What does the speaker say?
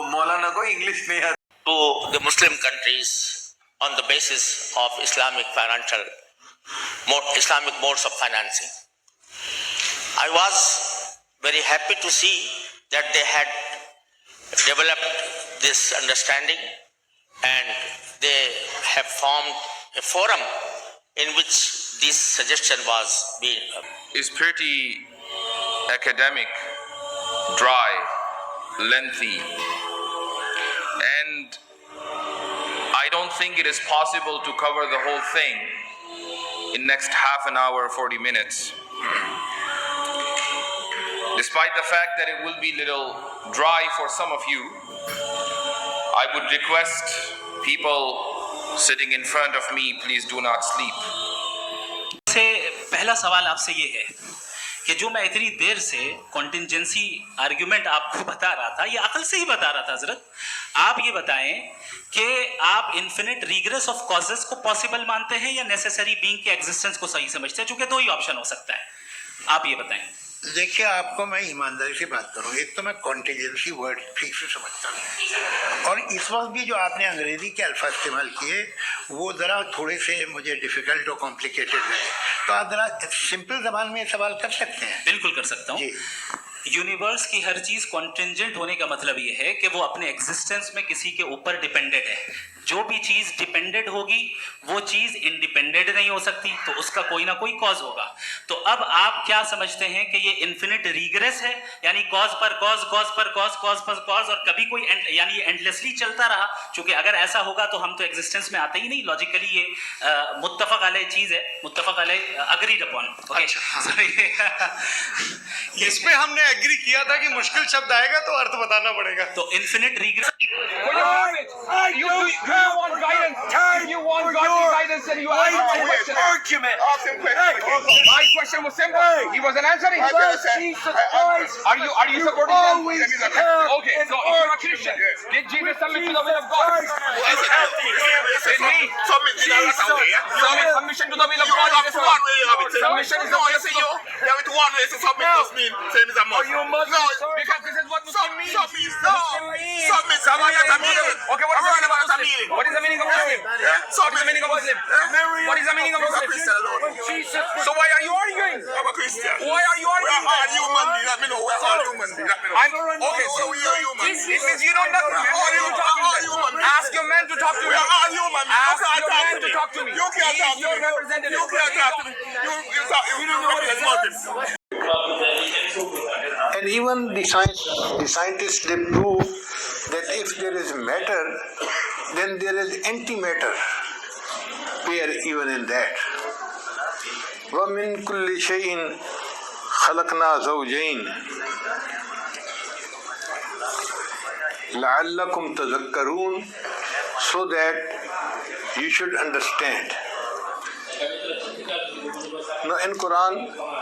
मौलाना को इंग्लिश नहीं आती. To the Muslim countries on the basis of Islamic modes of financing. I was very happy to see that they had developed this understanding and they have formed a forum in which this suggestion was being. Is pretty academic, dry, lengthy, and I don't think it is possible to cover the whole thing in next half an hour, 40 minutes. Despite the fact that it will be little dry for some of you, I would request people sitting in front of me, please do not sleep. से पहला सवाल आपसे ये है कि जो मैं इतनी देर से कॉन्टिंजेंसी आर्ग्यूमेंट आपको बता रहा था, ये अकल से ही बता रहा था हजरत. आप ये बताएं कि आप इन्फिनिट रिग्रेस ऑफ कॉजेस को पॉसिबल मानते हैं या नेसेसरी बीइंग के एग्जिस्टेंस को सही समझते हैं, चूंकि दो ही ऑप्शन हो सकता है. आप ये बताएं. देखिए, आपको मैं ईमानदारी से बात करूं, एक तो मैं कॉन्टिजेंसी वर्ड ठीक से समझता हूं, और इस वक्त भी जो आपने अंग्रेजी के अल्फाज इस्तेमाल किए वो ज़रा थोड़े से मुझे डिफ़िकल्ट और कॉम्प्लिकेटेड लगे, तो आप ज़रा सिंपल ज़बान में सवाल कर सकते हैं. बिल्कुल कर सकता हूँ. यूनिवर्स की हर चीज़ कॉन्टिंजेंट होने का मतलब ये है कि वो अपने एग्जिस्टेंस में किसी के ऊपर डिपेंडेड है. जो भी चीज़ डिपेंडेड होगी वो चीज़ इंडिपेंडेंट नहीं हो सकती, तो उसका कोई ना कोई कॉज होगा. तो अब आप क्या समझते हैं कि ये इन्फिनिट रिग्रेस है, यानी कॉज पर कॉज, कॉज पर कॉज, कॉज पर कॉज, और कभी कोई यानी एंडलेसली चलता रहा. क्योंकि अगर ऐसा होगा तो हम तो एग्जिस्टेंस में आते ही नहीं. लॉजिकली ये मुत्तफक अलैह चीज़ है, मुत्तफक अलैह अग्रीड अपॉन. इसमें हमने एग्री किया था कि मुश्किल शब्द आएगा तो अर्थ बताना पड़ेगा. तो infinite regress. You want guidance. If you want godly guidance, then you ask my question. Argument. My question was simple. He wasn't answering. Jesus Christ. Are you supporting them? Always Okay, so if you're a Christian, did Jesus submit to the will of God? Did he? Submission to the will of God. Submission is the way. Because this is what Muslim means. Okay, what is the meaning of Muslim? What is the meaning of Muslim? What is the meaning of Muslim? What is the meaning of Muslim? So why are you arguing? I'm a Christian. Why are you arguing? We're all human beings. Let me know. We're all human beings. Okay, so we are human. it means you don't know. Ask your man to talk to me. We are all human beings. Ask your man to talk to me. You can't talk to Your me. representative. You can't talk to me. You don't know what it is. And even the scientists, they prove that if there is matter, then there is antimatter pair even in that. وَمِن كُلِّ شَيْءٍ خَلَقْنَا زَوْجَيْنِ لَعَلَّكُمْ تَذَكَّرُونَ, so that you should understand. Now in Quran